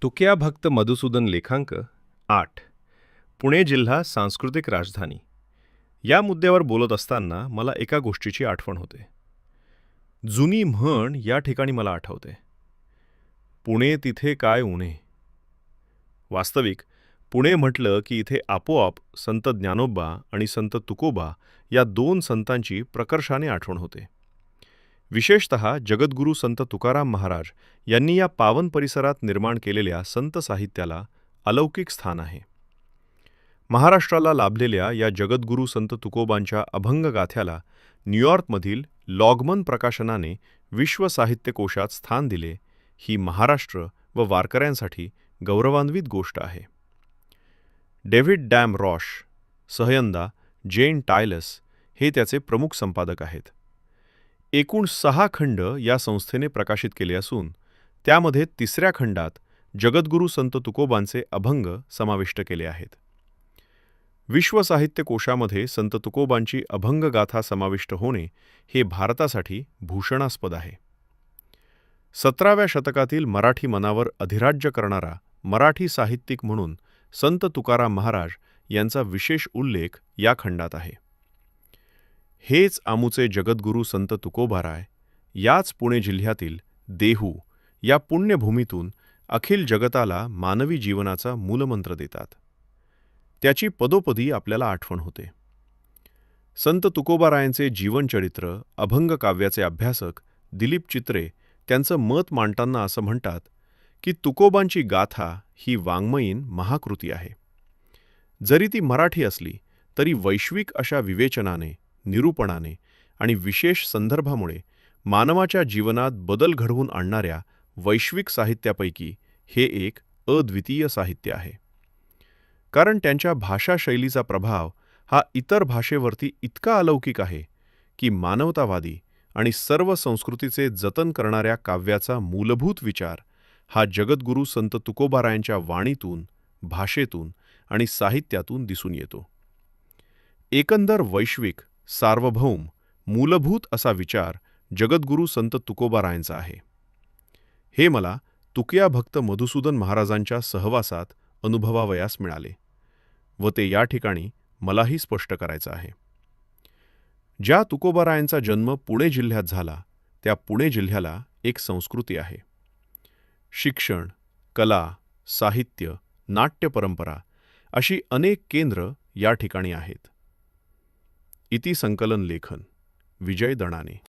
तुकया भक्त मधुसूदन लेखांक 8. पुणे जिल्हा सांस्कृतिक राजधानी या मुद्द्यावर बोलत असताना मला एका गोष्टीची आठवण होते. जुनी म्हण या ठिकाणी मला आठवते. पुणे तिथे काय उणे. वास्तविक पुणे म्हटलं की इथे आपोआप संत ज्ञानोबा आणि संत तुकोबा या दोन संतांची प्रकर्षाने आठवण होते. विशेषतः जगद्गुरू संत तुकाराम महाराज यांनी या पावन परिसरात निर्माण केलेल्या संत साहित्याला अलौकिक स्थान आहे. महाराष्ट्राला लाभलेल्या या जगद्गुरू संत तुकोबांच्या अभंग गाथ्याला न्यूयॉर्कमधील लॉगमन प्रकाशनाने विश्व साहित्य कोशात स्थान दिले, ही महाराष्ट्र व वारकऱ्यांसाठी गौरवान्वित गोष्ट आहे. डेव्हिड डॅम रॉश, सहयंदा जेन टायलस हे त्याचे प्रमुख संपादक आहेत. एकूण 6 खंड या संस्थेने प्रकाशित केले असून त्यामध्ये 3ऱ्या खंडात जगद्गुरू संत तुकोबांचे अभंग समाविष्ट केले आहेत. विश्व साहित्य कोशामध्ये संत तुकोबांची अभंगगाथा समाविष्ट होणे हे भारतासाठी भूषणास्पद आहे. 17व्या शतकातील मराठी मनावर अधिराज्य करणारा मराठी साहित्यिक म्हणून संत तुकाराम महाराज यांचा विशेष उल्लेख या खंडात आहे. हेच आमुचे जगद्गुरू संत तुकोबाराय याच पुणे जिल्ह्यातील देहू या पुण्यभूमीतून अखिल जगताला मानवी जीवनाचा मूलमंत्र देतात. त्याची पदोपदी आपल्याला आठवण होते. संत तुकोबारायांचे जीवनचरित्र अभंग काव्याचे अभ्यासक दिलीप चित्रे त्यांचं मत मांडताना असं म्हणतात की तुकोबांची गाथा ही वाङ्मयीन महाकृती आहे. जरी ती मराठी असली तरी वैश्विक अशा विवेचनाने, निरूपणाने आणि विशेष संदर्भामुळे मानवाच्या जीवनात बदल घडवून आणणाऱ्या वैश्विक साहित्यापैकी हे एक अद्वितीय साहित्य आहे. कारण त्यांच्या भाषाशैलीचा प्रभाव हा इतर भाषेवरती इतका अलौकिक आहे की मानवतावादी आणि सर्व संस्कृतीचे जतन करणाऱ्या काव्याचा मूलभूत विचार हा जगद्गुरू संत तुकोबारायांच्या वाणीतून, भाषेतून आणि साहित्यातून दिसून येतो. एकंदर वैश्विक, सार्वभौम, मूलभूत असा विचार जगद्गुरू संत तुकोबारायांचा आहे. हे मला तुकया भक्त मधुसूदन महाराजांच्या सहवासात अनुभवावयास मिळाले व ते या ठिकाणी मलाही स्पष्ट करायचं आहे. ज्या तुकोबारायांचा जन्म पुणे जिल्ह्यात झाला त्या पुणे जिल्ह्याला एक संस्कृती आहे. शिक्षण, कला, साहित्य, नाट्य परंपरा अशी अनेक केंद्र या ठिकाणी आहेत. इति संकलन लेखन विजय दणाने.